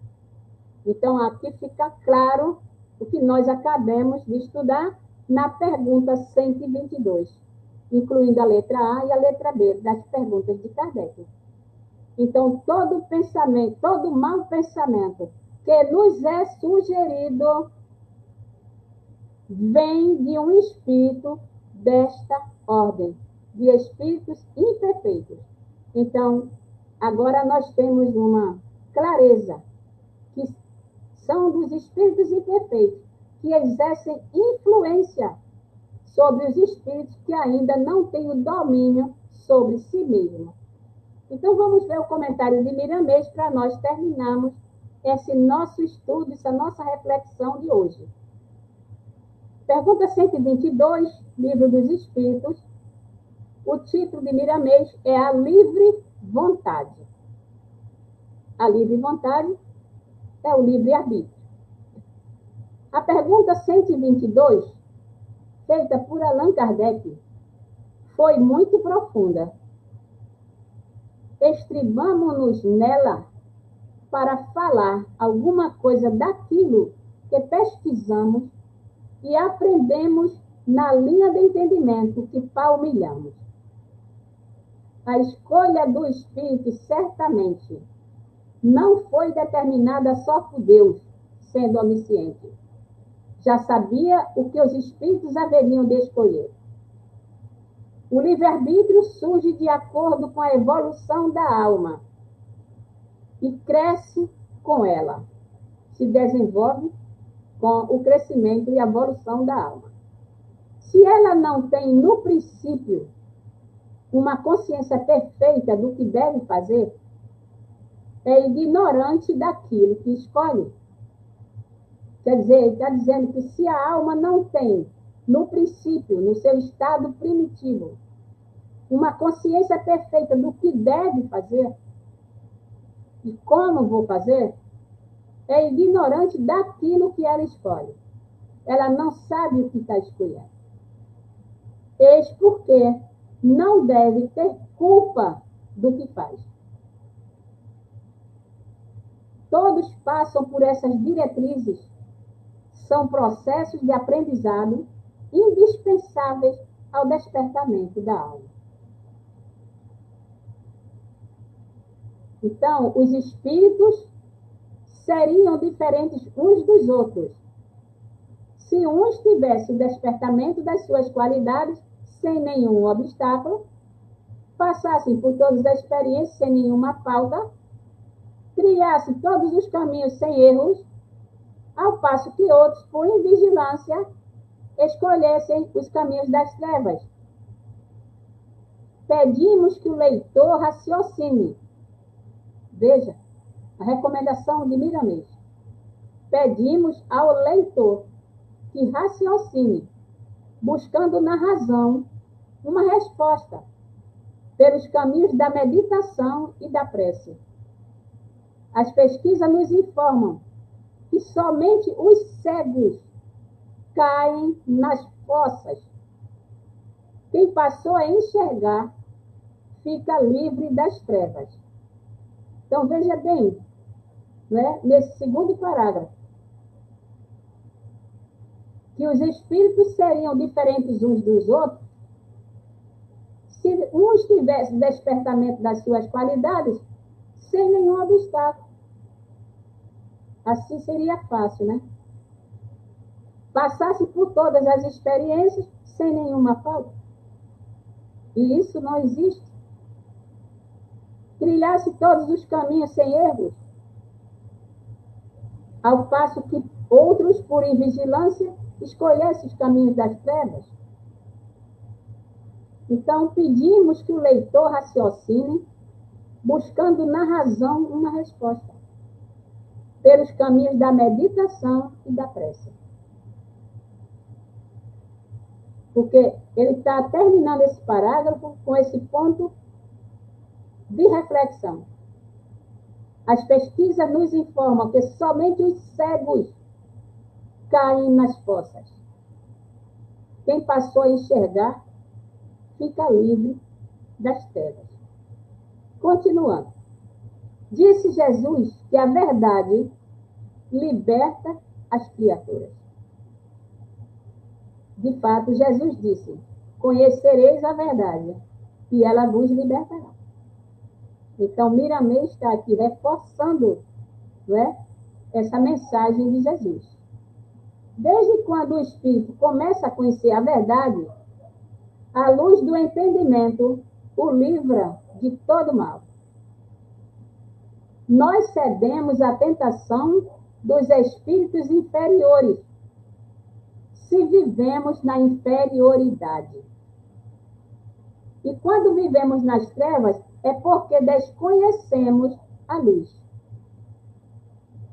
Então, aqui fica claro o que nós acabamos de estudar na pergunta 122, incluindo a letra A e a letra B das perguntas de Kardec. Então, todo pensamento, todo mau pensamento que nos é sugerido vem de um espírito desta ordem, de espíritos imperfeitos. Então, agora nós temos uma clareza que são dos espíritos imperfeitos, que exercem influência sobre os espíritos que ainda não têm o domínio sobre si mesmo. Então, vamos ver o comentário de Miramês para nós terminarmos esse nosso estudo, essa nossa reflexão de hoje. Pergunta 122, Livro dos Espíritos. O título de Miramês é A Livre Vontade. A livre vontade é o livre-arbítrio. A pergunta 122, feita por Allan Kardec, foi muito profunda. Estribamo-nos nela para falar alguma coisa daquilo que pesquisamos e aprendemos na linha de entendimento que palmilhamos. A escolha do Espírito, certamente, não foi determinada só por Deus, sendo onisciente. Já sabia o que os Espíritos haveriam de escolher. O livre-arbítrio surge de acordo com a evolução da alma e cresce com ela, se desenvolve com o crescimento e a evolução da alma. Se ela não tem, no princípio, uma consciência perfeita do que deve fazer, é ignorante daquilo que escolhe. Quer dizer, ele está dizendo que se a alma não tem, no princípio, no seu estado primitivo, uma consciência perfeita do que deve fazer e como vou fazer, é ignorante daquilo que ela escolhe. Ela não sabe o que está escolhendo. Eis porque não deve ter culpa do que faz. todos passam por essas diretrizes. São processos de aprendizado indispensáveis ao despertamento da alma. Então, os espíritos seriam diferentes uns dos outros. Se uns tivessem o despertamento das suas qualidades sem nenhum obstáculo, passassem por todas as experiências sem nenhuma falta, trilhassem todos os caminhos sem erros, ao passo que outros, por invigilância, escolhessem os caminhos das trevas. Pedimos que o leitor raciocine. Veja, a recomendação de Miramês. Pedimos ao leitor que raciocine, buscando na razão uma resposta pelos caminhos da meditação e da prece. As pesquisas nos informam que somente os cegos caem nas fossas. Quem passou a enxergar fica livre das trevas. Então, veja bem, né, nesse segundo parágrafo, que os espíritos seriam diferentes uns dos outros se uns tivessem despertamento das suas qualidades sem nenhum obstáculo. Assim seria fácil, né? Passasse por todas as experiências sem nenhuma falta. E isso não existe. Trilhasse todos os caminhos sem erros, ao passo que outros, por invigilância, escolhessem os caminhos das trevas. Então, pedimos que o leitor raciocine, buscando na razão uma resposta, pelos caminhos da meditação e da prece. Porque ele está terminando esse parágrafo com esse ponto de reflexão. As pesquisas nos informam que somente os cegos caem nas fossas. Quem passou a enxergar fica livre das trevas. Continuando. Disse Jesus que a verdade liberta as criaturas. De fato, Jesus disse: conhecereis a verdade, e ela vos libertará. Então, Miramês está aqui reforçando, né, essa mensagem de Jesus. Desde quando o espírito começa a conhecer a verdade, a luz do entendimento o livra de todo mal. Nós cedemos à tentação dos espíritos inferiores, se vivemos na inferioridade. E quando vivemos nas trevas, é porque desconhecemos a luz.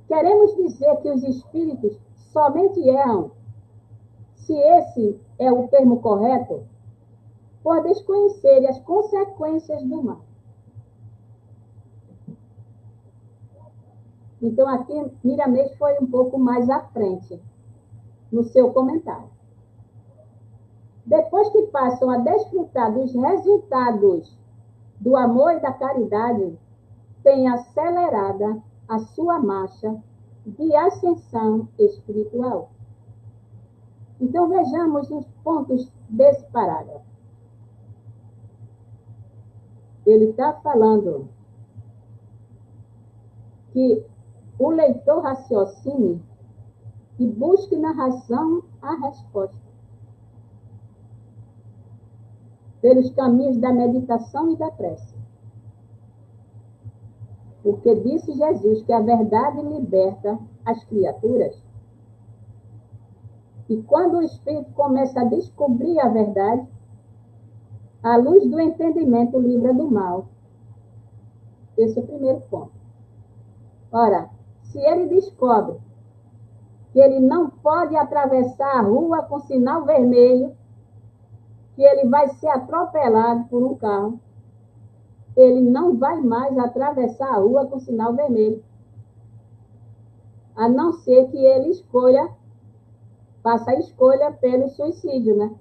Queremos dizer que os espíritos somente erram, se esse é o termo correto, por desconhecerem as consequências do mal. Então, aqui, Miramês foi um pouco mais à frente no seu comentário. Depois que passam a desfrutar dos resultados do amor e da caridade, tem acelerada a sua marcha de ascensão espiritual. Então, vejamos os pontos desse parágrafo. Ele está falando que o leitor raciocine e busque na razão a resposta, pelos caminhos da meditação e da prece. Porque disse Jesus que a verdade liberta as criaturas. E quando o espírito começa a descobrir a verdade, a luz do entendimento o livra do mal. Esse é o primeiro ponto. Ora, se ele descobre que ele não pode atravessar a rua com sinal vermelho, que ele vai ser atropelado por um carro, ele não vai mais atravessar a rua com sinal vermelho. A não ser que ele faça a escolha pelo suicídio, né?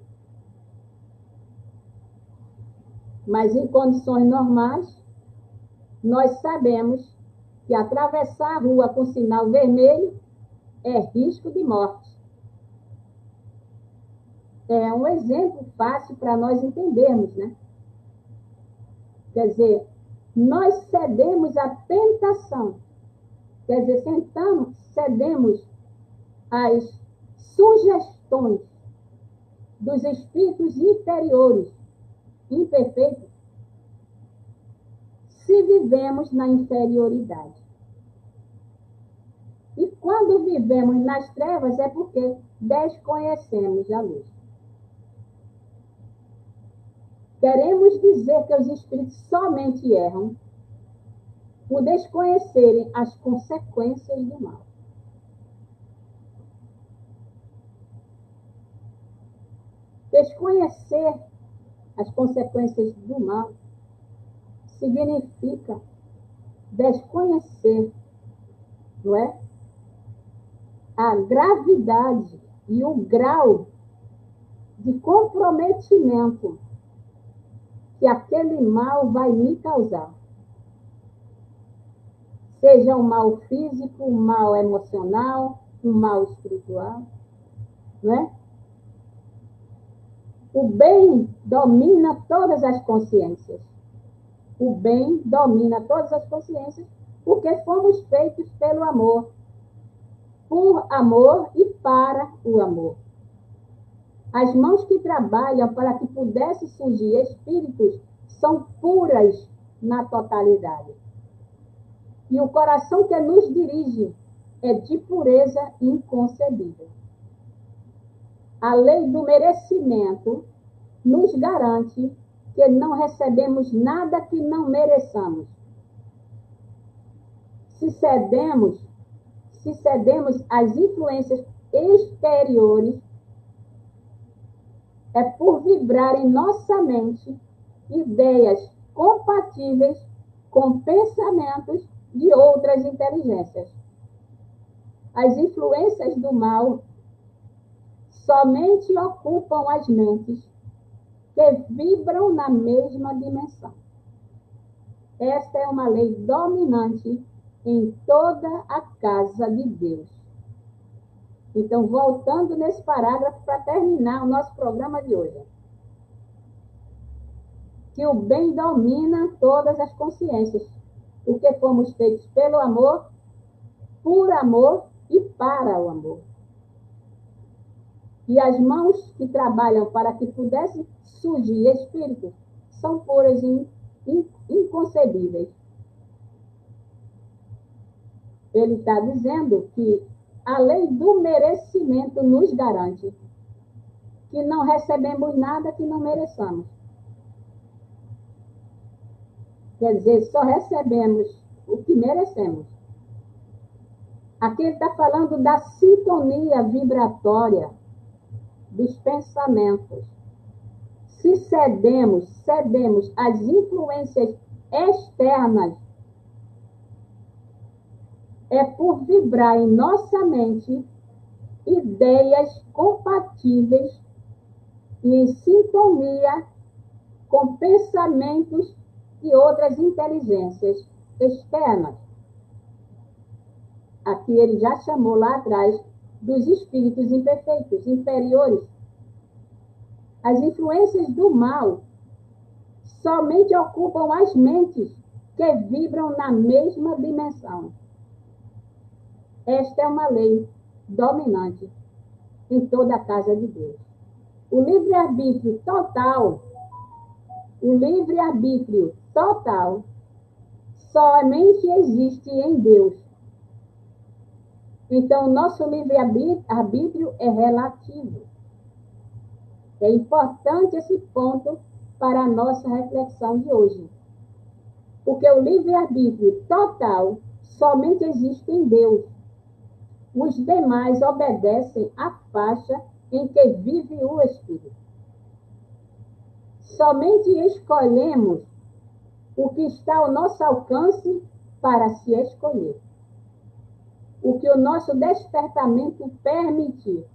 Mas em condições normais, nós sabemos que atravessar a rua com sinal vermelho é risco de morte. É um exemplo fácil para nós entendermos, né? Quer dizer, nós cedemos à tentação. Quer dizer, cedemos às sugestões dos espíritos inferiores, imperfeitos, se vivemos na inferioridade. E quando vivemos nas trevas é porque desconhecemos a luz. Queremos dizer que os espíritos somente erram por desconhecerem as consequências do mal. Desconhecer as consequências do mal significa desconhecer, não é? A gravidade e o grau de comprometimento que aquele mal vai me causar. Seja um mal físico, um mal emocional, um mal espiritual, não é? O bem domina todas as consciências. O bem domina todas as consciências porque fomos feitos pelo amor. Por amor e para o amor. As mãos que trabalham para que pudesse surgir espíritos são puras na totalidade. E o coração que nos dirige é de pureza inconcebível. A lei do merecimento nos garante que não recebemos nada que não mereçamos. Se cedemos às influências exteriores, é por vibrar em nossa mente ideias compatíveis com pensamentos de outras inteligências. As influências do mal somente ocupam as mentes que vibram na mesma dimensão. Esta é uma lei dominante em toda a casa de Deus. Então, voltando nesse parágrafo para terminar o nosso programa de hoje. Que o bem domina todas as consciências, porque fomos feitos pelo amor, por amor e para o amor. E as mãos que trabalham para que pudesse surgir espíritos são puras e inconcebíveis. Ele está dizendo que a lei do merecimento nos garante que não recebemos nada que não mereçamos. Quer dizer, só recebemos o que merecemos. Aqui ele está falando da sintonia vibratória dos pensamentos. Se cedemos às influências externas, é por vibrar em nossa mente ideias compatíveis e em sintonia com pensamentos de outras inteligências externas. Aqui ele já chamou lá atrás dos espíritos imperfeitos, inferiores. As influências do mal somente ocupam as mentes que vibram na mesma dimensão. Esta é uma lei dominante em toda a casa de Deus. O livre-arbítrio total somente existe em Deus. Então, o nosso livre-arbítrio é relativo. É importante esse ponto para a nossa reflexão de hoje. Porque o livre-arbítrio total somente existe em Deus. Os demais obedecem à faixa em que vive o Espírito. Somente escolhemos o que está ao nosso alcance para se escolher. O que o nosso despertamento permitir.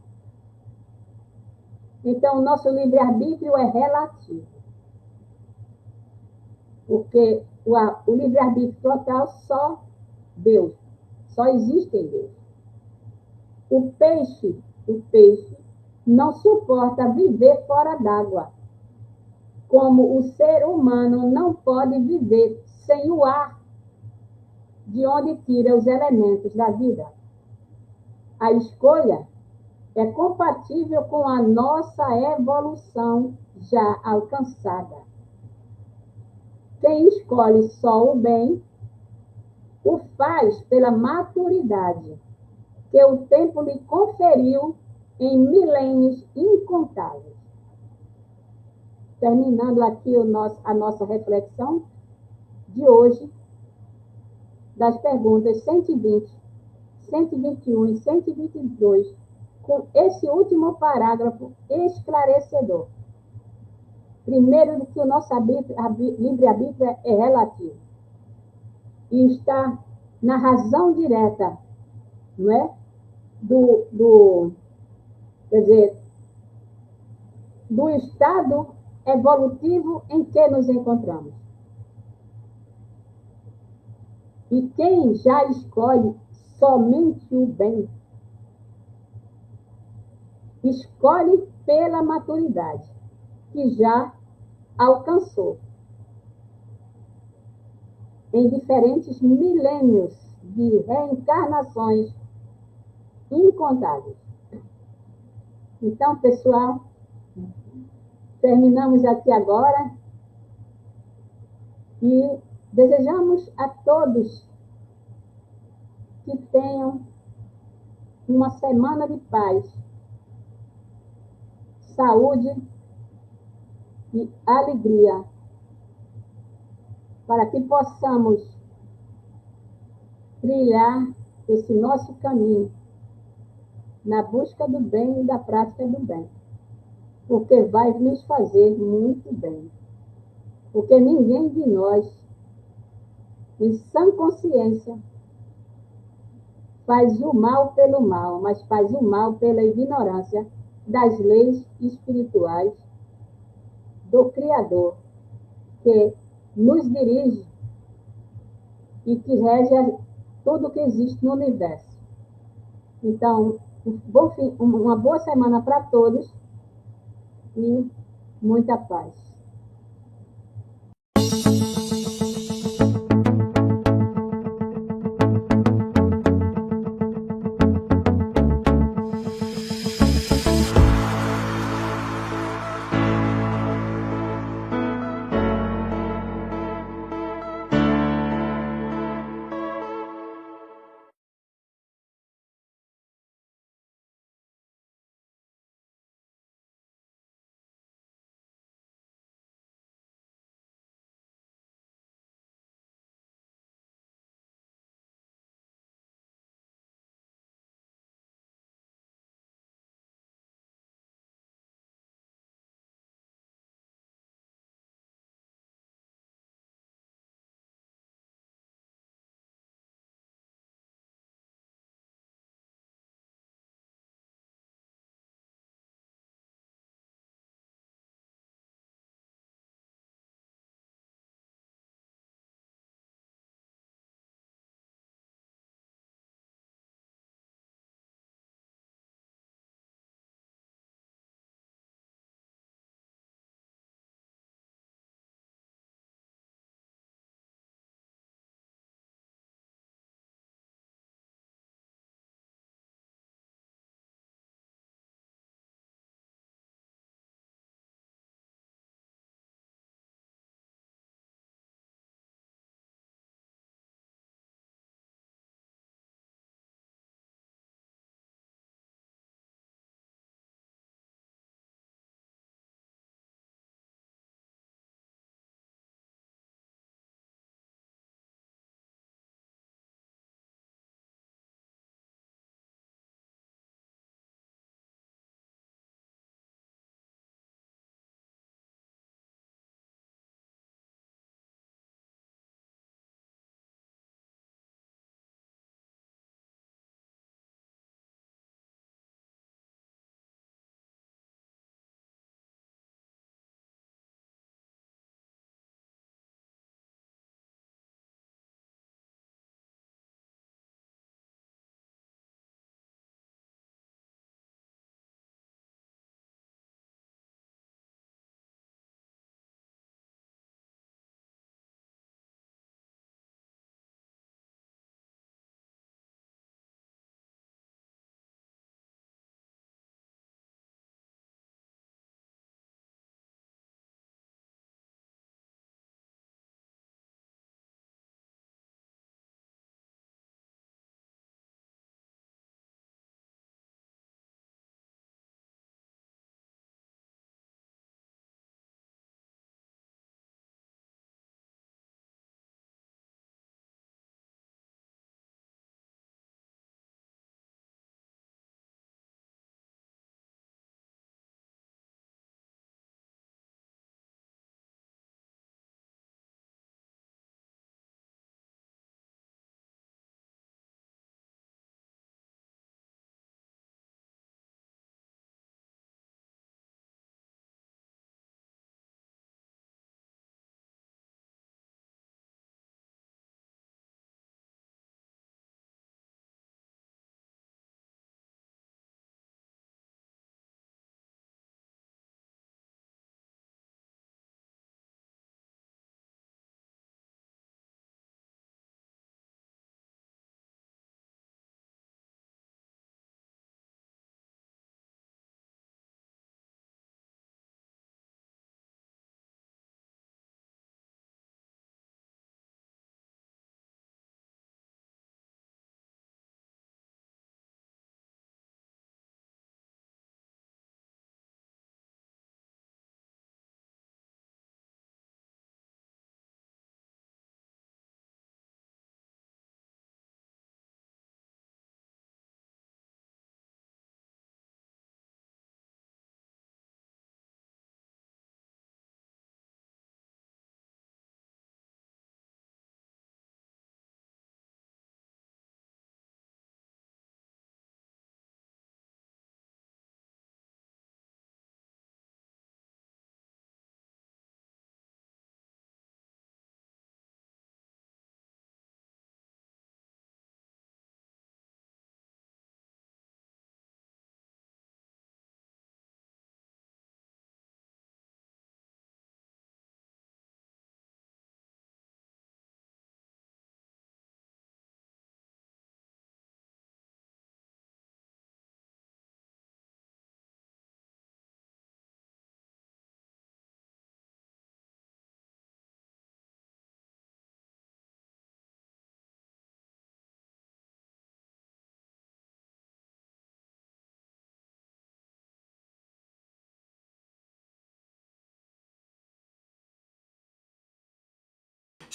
Então, o nosso livre-arbítrio é relativo. Porque o livre-arbítrio total só Deus. Só existe em Deus. O peixe não suporta viver fora d'água, como o ser humano não pode viver sem o ar, de onde tira os elementos da vida. A escolha é compatível com a nossa evolução já alcançada. Quem escolhe só o bem, o faz pela maturidade que o tempo lhe conferiu em milênios incontáveis. Terminando aqui a nossa reflexão de hoje, das perguntas 120, 121 e 122, com esse último parágrafo esclarecedor. Primeiro, que o nosso livre-arbítrio é relativo e está na razão direta, não é? Quer dizer, do estado evolutivo em que nos encontramos. E quem já escolhe somente o bem, escolhe pela maturidade que já alcançou em diferentes milênios de reencarnações incontáveis. Então, pessoal, terminamos aqui agora e desejamos a todos que tenham uma semana de paz, saúde e alegria, para que possamos trilhar esse nosso caminho na busca do bem e da prática do bem, porque vai nos fazer muito bem. Porque ninguém de nós, em sã consciência, faz o mal pelo mal, mas faz o mal pela ignorância das leis espirituais do Criador, que nos dirige e que rege tudo que existe no universo. Então, uma boa semana para todos e muita paz.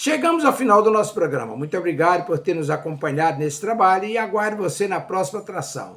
Chegamos ao final do nosso programa. Muito obrigado por ter nos acompanhado nesse trabalho e aguardo você na próxima atração.